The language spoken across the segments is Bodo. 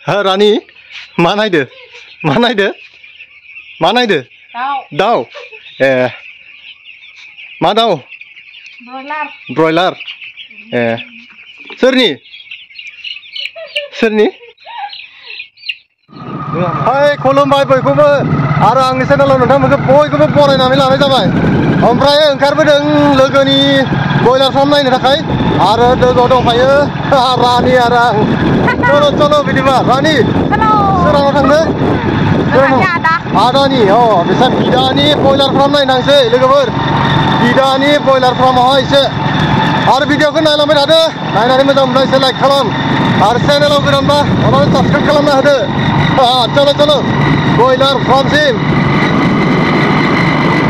रानि मा नायदो दाउ ए मा दाउ ब्रयलार ए सोरनि हाय खुलुमबाय बयखौबो आरो आंनि चेनेलाव नोंथांमोनखौ बयखौबो बरायनानै लानाय जाबाय ओमफ्राय ओंखारबोदों लोगोनि बयलार फार्म नायनो थाखाय आरो लोगोआव दंफायो रानि आरो आं चलो बिदिबा रानि सोराङाव थांनो आदानि बिसा बिदानि बयलार फार्म नायनांसै लोगोफोर बिदानि बयलार फार्मावहाय एसे आरो भिडिअखौ नायलांबाय थादो नायनानै मोजां मोनबा एसे लाइक खालाम आरो चेनेलाव गोदानबा अन्नानै साबसक्राइब खालामना होदो चलो बयलार फार्मसिम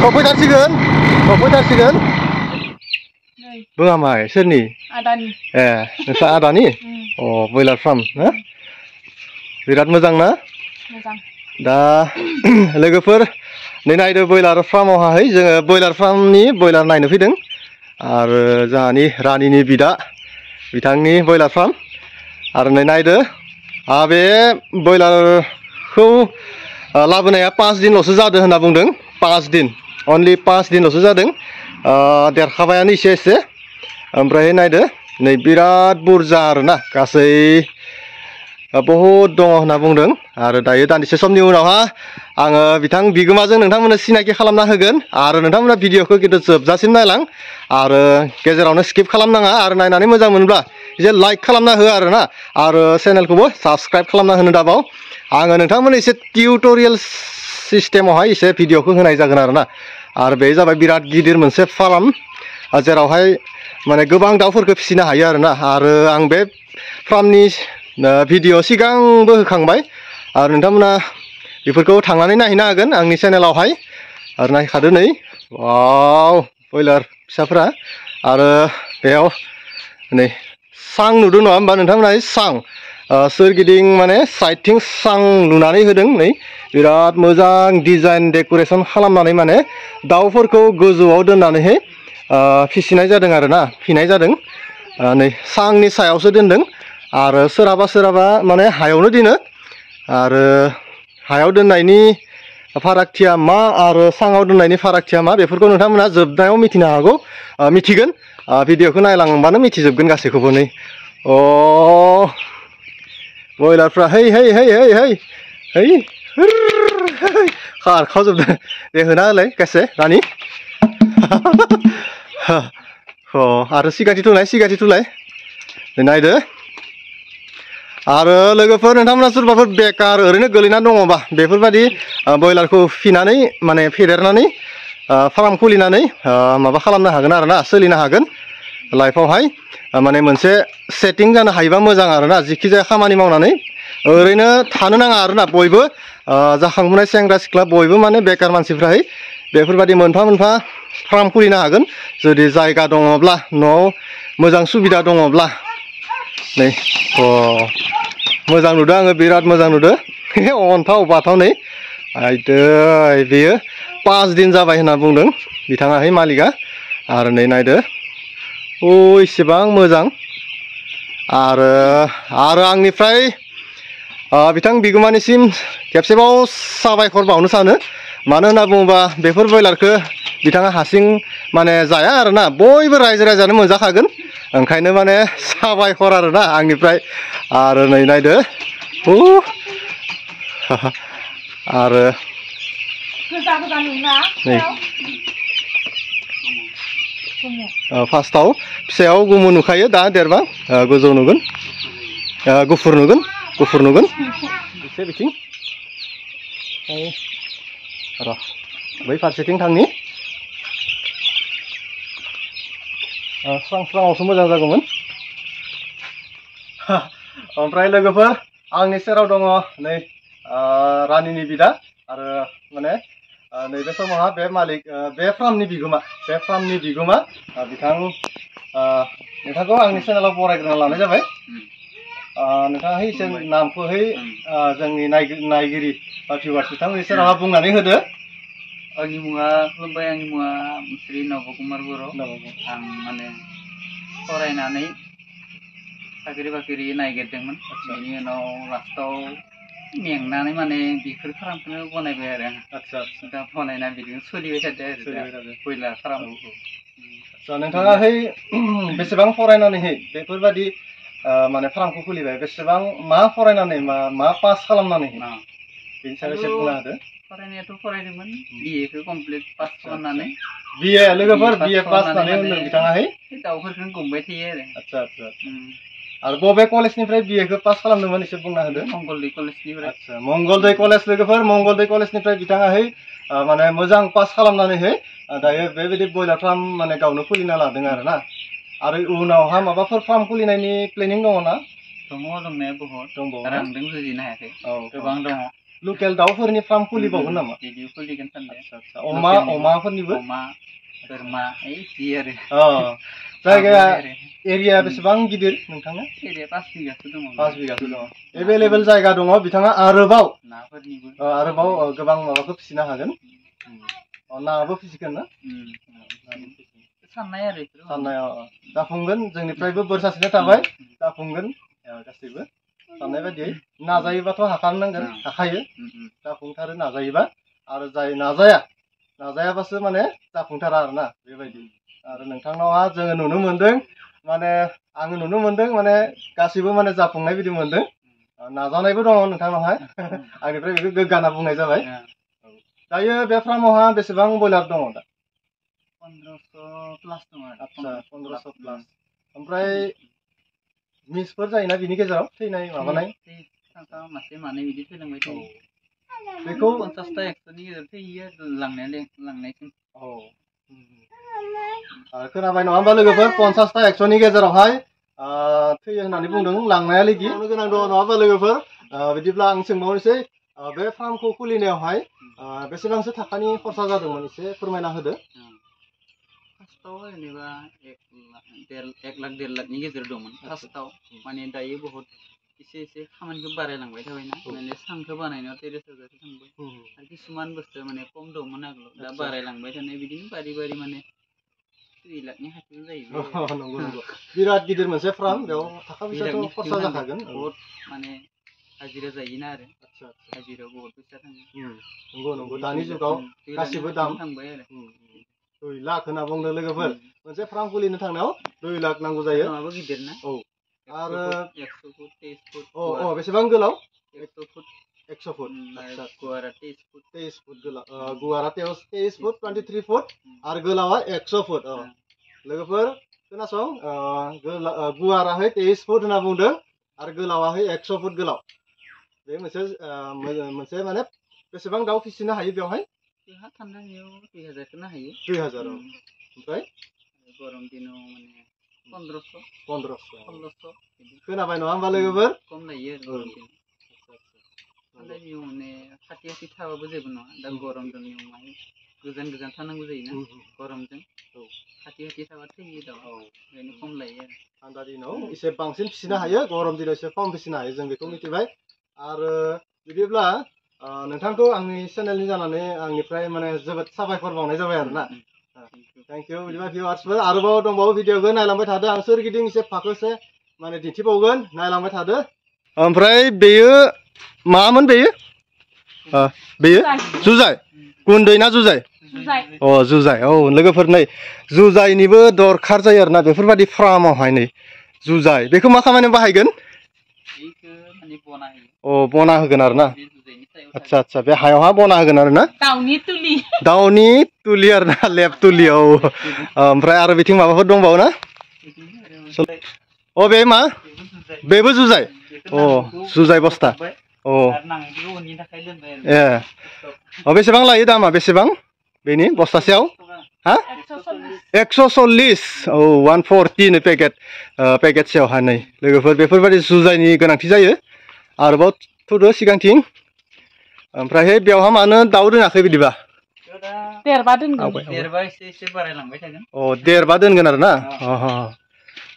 सफैथारसिगोन बुङामाय सोरनि आदानि ए नोंस्रा आदानि बयलार फार्म ना बिराद मोजां ना दा लोगोफोर नै नायदो बयलार फार्मावहाय जोङो बयलार फार्मनि बयलार नायनो फैदों आरो जोंहानि रानिनि बिदा बिथांनि बयलार फार्म आरो नै नायदो बे बयलारखौ लाबोनाया 5 दिनल'सो जादों होनना बुंदों 5 दिन अनलि 5 दिनल'सो जादों देरखाबायानो एसे ओमफ्राय नायदो नै बिराद बुरजा आरोना गासै बहुद दङ होनना बुंदों आरो दायो दान्दिसे समनि उनावहा आङो बिथां बिगोमाजों नोंथांमोननो सिनाखि खालामना होगोन आरो नोंथांमोना भिडिअखौ खिन्थु जोबजासिम नायलां आरो गेजेरावनो स्किप खालामनाङा आरो नायनानै मोजां मोनब्ला एसे लाइक खालामना हो आरोना आरो चेनेलखौबो साबस्क्राइब खालामना होनो दाबाव आङो नोंथांमोननो एसे टिउटरियेल सिस्टेमावहाय एसे भिडिअखौ होनाय जागोन आरोना आरो बे जाबाय बिराद गिदिर मोनसे फार्म जेरावहाय माने गोबां दाउफोरखौ फिसिनो हायो आरोना आरो आं बे फार्मनि भिडिअ सिगांबो होखांबाय आरो नोंथांमोना बेफोरखौ थांनानै नायहैनो हागोन आंनि चेनेलावहाय आरो नायखादो नै वाव बयलार फिसाफोरा आरो बेयाव नै सां नुदों नङा होमबा नोंथांमोना सां सोरगिदिं माने साइडथिं सां लुनानै होदों नै बिराद मोजां डिजाइन डेक'रेसन खालामनानै माने दाउफोरखौ गोजौआव दोननानैहाय फिसिनाय जादों आरोना फिनाय जादों नै सांनि सायावसो दोनदों आरो सोरहाबा माने हायावनो दोनो आरो हायाव दोननायनि फारागथिया मा आरो सांआव दोननायनि फारागथिया मा बेफोरखौ नोंथांमोना जोबनायाव मिथिनो हागौ मिथिगोन भिडिअखौ नायलांबानो मिथिजोबगोन गासैखौबो नै बयलारफ्रा है खारखावजोबदों दे होना होलाय गासै रानि आरो सिगाथि थुलाय नायदो आरो लोगोफोर नोंथांमोना सोरबाफोर बेकार ओरैनो गोलैना दङबा बेफोरबायदि बयलारखौ फिनानै माने फेदेरनानै फार्म खुलिनानै माबा खालामनो हागोन आरोना सोलिनो हागोन लाइफआवहाय माने मोनसे सेटिं जानो हायोबा मोजां आरोना जिखि जाया खामानि मावनानै ओरैनो थानो नाङा आरोना बयबो जाखांफुनाय सेंग्रा सिख्ला बयबो माने बेकार मानसिफ्राहाय बेफोरबायदि मोनफा फार्म खुलिनो हागोन जुदि जायगा दङब्ला न'आव मोजां सुबिदा दङब्ला नै मोजां नुदों आङो बिराद मोजां नुदों अन्थाव बाथाव नै आयदै बेयो 5 दिन जाबाय होनना बुंदों बिथाङाहाय मालिकआ आरो नै नायदो इसेबां मोजां आरो आंनिफ्राय बिथां बिगोमानिसिम खेबसेबाव साबायखर बावनो सानो मानो होनना बुङोबा बेफोर बयलारखौ बिथाङा हारसिं माने जाया आरोना बयबो रायजो राजानो मोनजाखागोन ओंखायनो माने साबायखर आरोना आंनिफ्राय आरो नै नायदो आरो नै फार्स्टआव फिसायाव गुमु नुखायो दा देरबा गोजौ नुगोन गुफुर नुगोन एसे बिथिं र' बै फारसेथिं थांनि स्रांआवसो मोजां जागौमोन ओमफ्राय लोगोफोर आंनि सेराव दङ नै रानिनि बिदा आरो माने नैबे समावहा बे मालिक बे फार्मनि बिगोमा बिथां नोंथांखौ आंनि चेनेलाव बरायग्रोना लानाय जाबाय नोंथाङा एसे नामखौहाय जोंनि नायगिरि बा भिउवार्स बिथांमोननि सेरावहा बुंनानै होदो आंनि मुङा मुस्रि नबकुमार बर' आं माने फरायनानै साख्रि बाख्रि नागिरदोंमोन बेनि उनाव लास्टाव मेंनानै माने बेफोर फार्मखौनो बनायबाय आरो आदसा दा बनायना बिदिनो सोलिबाय थादों आरो ब्रयलार फार्म आदसा नोंथाङाहै बेसेबां फरायनानैहै बेफोरबायदि माने फार्मखौ खुलिबाय बेसेबां मा फरायनानै मा पास खालामनानै बेनि सायाव एसे बुंना होदो फरायनायाथ' फरायदोंमोन बिएखौ कमप्लिट पास खालामनानै बिए लोगोफोर बिए पास जानानै उनाव बिथाङाहै दाउफोरखौनो गुमबाय थायो आरो आदसा आदसा आरो बबे कलेजनिफ्राय बिएखौ पास खालामदोंमोन एसे बुंना होदो मंगलदै कलेजनिफ्राय आदसा मंगलदै कलेज लोगोफोर मंगलदै कलेजनिफ्राय बिथाङाहै माने मोजां पास खालामनानैहै दायो बेबायदि ब्रयलार फार्म माने गावनो खुलिना लादों आरोना आरो उनावहा माबाफोर फार्म खुलिनायनि प्लेनिं दङ ना दङ दंनाया बहुत दंबावो रांजों जुजिनो हायाखै गोबां दङ लकेल दाउफोरनि फार्म खुलिबावगोन नामा बिदि खुलिगोन सानदों अमाफोरनिबो अमा बोरमा जि आरो जायगाया एरिया बेसेबां गिदिर नोंथांना एरिया 5 बिगासो दङ 5 बिगासो दङ एभेलेबेल जायगा दङ बिथाङा आरोबाव गोबां माबाखौ फिसिनो हागोन नाबो फिसिगोन ना साननाय आरो साननायाव जाफुंगोन जोंनिफ्रायबो बोर सारस्रिनाय थाबाय जाफुंगोन गासैबो साननाय बायदियै नाजायोबाथ' हाखायो जाफुंथारो नाजायोबा आरो जाय नाजायाबासो माने जाफुंथारा आरोना बेबायदि आरो नोंथांनावहा जोङो नुनो मोनदों माने आङो नुनो मोनदों माने गासैबो माने जाफुंनाय बायदि मोनदों नाजानायबो दङ नोंथांनावहाय आंनिफ्राय बेखौ गोग्गाना बुंनाय जाबाय दायो बे फार्मावहा बेसेबां ब्रयलार दङ दा 1500 प्लास दङ आदसा 1500 प्लास ओमफ्राय मिसफोर जायोना बिनि गेजेराव थैनाय माबानाय मासे मानै बिदि थैलांबाय थायो बेखौ 50टा 100नि गेजेराव थैयो लांनायसिम खोनाबाय नङा होमबा लोगोफोर 50टा 100नि गेजेरावहाय थैयो होननानै बुंदों लांनाया लोगि गोनां दङ नङा होमबा लोगोफोर बिदिब्ला आं सोंबावनोसै बे फार्मखौ खुलिनायावहाय बेसेबांसो थाखानि खरसा जादोंमोन एसे फोरमायना होदो फार्स्टआव जेनेबा 1 लाख 1.5 लाखनि गेजेराव दंमोन फार्स्टआव माने दायो बहुत एसे खामानिखौ बारायलांबाय थाबायना माने सांखौ बानायनायाव 30,000 थांबाय आरो किसुमान बुस्थु माने खम दंमोन आगोलाव दा बारायलांबाय थानाय बिदिनो बारि माने 2 लाखनि खाथियाव जाहैबाय नंगौ बिराद गिदिर मोनसे फार्म बेयाव थाखा फैसाथ' खरसा जाखागोन बहुत माने हाजिरा जायोना आरो हाजिरायाव बहुत फैसा थाङो नंगौ दानि जुगाव गासिबो दाम थांबाय आरो 2 लाख होनना बुंदों लोगोफोर मोनसे फार्म खुलिनो थांनायाव 2 लाख नांगौ जायो फार्माबो गिदिर ना आरो 100 फुट 23 फुट बेसेबां गोलाव 100 फुट 100 फुट गुवारा 23 फुट गोलाव गुवारा 23 फुट 23 फुट आरो गोलावा 100 फुट लोगोफोर खोनासं गुवाराहै 23 फुट होनना बुंदों आरो गोलावाहै 100 फुट गोलाव बे मोनसे माने बेसेबां दाउ फिसिनो हायो बेवहाय थान्दानियाव 2000 हायो 2000 ओमफ्राय गरम दिनाव माने 1500 खोनाबाय नङा होमबा लोगोफोर खम लायो गरम दिनाव थान्दानियाव माने खाथि थाबाबो जेबो नङा दा गरम दिनाव माने गोजान थानांगौ जायोना गरमजों खाथि थाबा थैयो दाउ ओंखायनो खम लायो आरो थान्दा दिनाव एसे बांसिन फिसिनो हायो गरम दिनाव एसे खम फिसिनो हायो जों बेखौ मिथिबाय आरो बिदिब्ला नोंथांखौ आंनि चेनेलनि जानानै आंनिफ्राय माने जोबोद साबायखर बावनाय जाबाय आरोना थेंक इउ बिदिबा भिउवार्सफोर आरोबाव दंबावो भिडिअखौ नायलांबाय थादो आं सोरगिदिं एसे फाखोसे माने दिन्थिबावगोन नायलांबाय थादो ओमफ्राय बेयो मामोन बेयो जुजाय गुन्दै ना जुजाय जुजाय लोगोफोर नै जुजायनिबो दरखार जायो आरोना बेफोरबायदि फार्मावहाय नै जुजाय बेखौ मा खामानियाव बाहायगोन बना होगोन आरोना आदसा बे हायावहा बना होगोन आरोना दाउनि तुलि आरोना लेब तुलि ओमफ्राय आरो बिथिं माबाफोर दंबावो ना बे मा बेबो जुजाय जुजाय बस्था बेसेबां लायो दामा बेसेबां बेनि बस्थासेयाव 140 140 पेकेटसेयावहा नै लोगोफोर बेफोरबायदि जुजायनि गोनांथि जायो आरोबाव थुदो सिगांथिं ओमफ्रायहाय बेवहा मानो दाउ दोनाखै बिदिबा देरबा एसे बारायलांबाय थागोन देरबा दोनगोन आरोना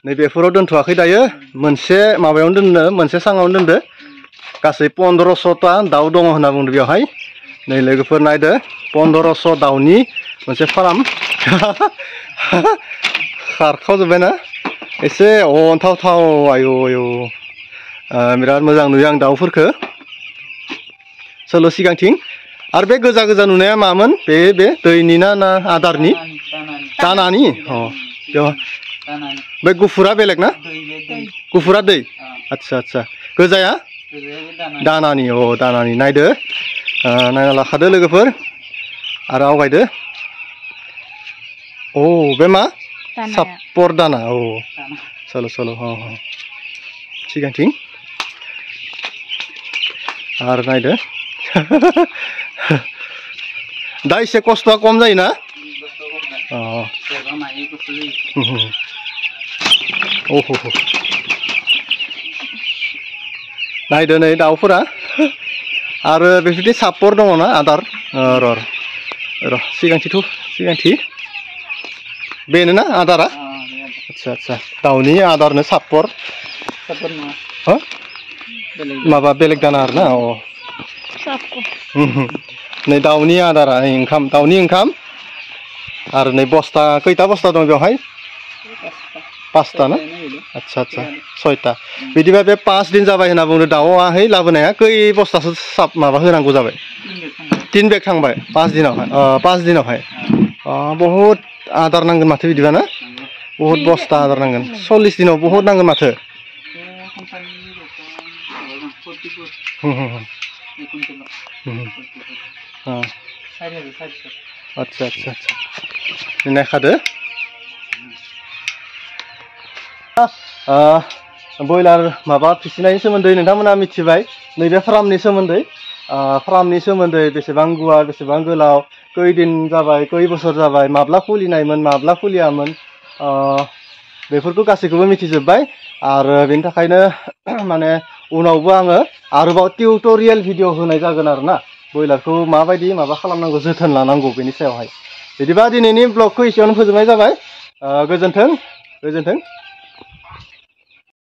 नै बेफोराव दोनथ'वाखै दायो मोनसे माबायावनो दोनदो मोनसे सांआवनो दोनदो गासै 1500टा दाउ दङ होनना बुंदों बेवहाय नै लोगोफोर नायदो 1500 दाउनि मोनसे फार्म खारखावजोब्बायना एसे अन्थावथाव आयौ आयौ बिराद मोजां नुयो आं दाउफोरखो सोल' सिगांथिं आरो बे गोजा गोजा नुनाया मामोन बे दैनि ना आदारनि दानानि अ बेयाव बे गुफुरा बेलेग ना गुफुरा दै आदसा आदसा गोजाया दानानि अ दानानि नायदो नायना लाखादो लोगोफोर आरो आवगायदो अ बे मा सापर दाना औ चल' चल' सिगांथिं आरो नायदो दा एसे खस्थ'आ खम जायोना नायदो नै दाउफोरा आरो बेफोरदि सापर दङ ना आदार र' सिगांथि बेनो ना आदारा आदसा आदसा दाउनि आदारनो सापर माबा बेलेग दाना आरो ना नै दाउनि आदारा ओंखाम दाउनि ओंखाम आरो नै बस्ता खैथा बस्ता दं बेवहाय 5टा ना आदसा आदसा 6टा बिदिबा बे 5 दिन जाबाय होनना बुंदों दाउआहाय लाबोनाया खै बस्तासो माबा होनांगौ जाबाय 3 बेग थांबाय 5 दिनावहाय बहुद आदार नांगोन माथो बिदिबा ना बहुद बस्ता आदार नांगोन 40 दिनाव बहुद नांगोन माथो आदसा आदसा आदसा नायखादो ब्रयलार माबा फिसिनायनि सोमोन्दै नोंथांमोना मिथिबाय नैबे फार्मनि सोमोन्दै बेसेबां गुवार बेसेबां गोलाव खैदिन जाबाय खै बोसोर जाबाय माब्ला खुलिनायमोन माब्ला खुलियामोन बेफोरखौ गासैखौबो मिथिजोब्बाय आरो बेनि थाखायनो माने उनावबो आङो आरोबाव टिउटरियेल भिडिअ होनाय जागोन आरो ना ब्रयलारखौ माबायदि माबा खालामनांगौ जोथोन लानांगौ बेनि सायावहाय बिदिबा दिनैनि ब्लगखौ एसेयावनो फोजोबनाय जाबाय गोजोन्थों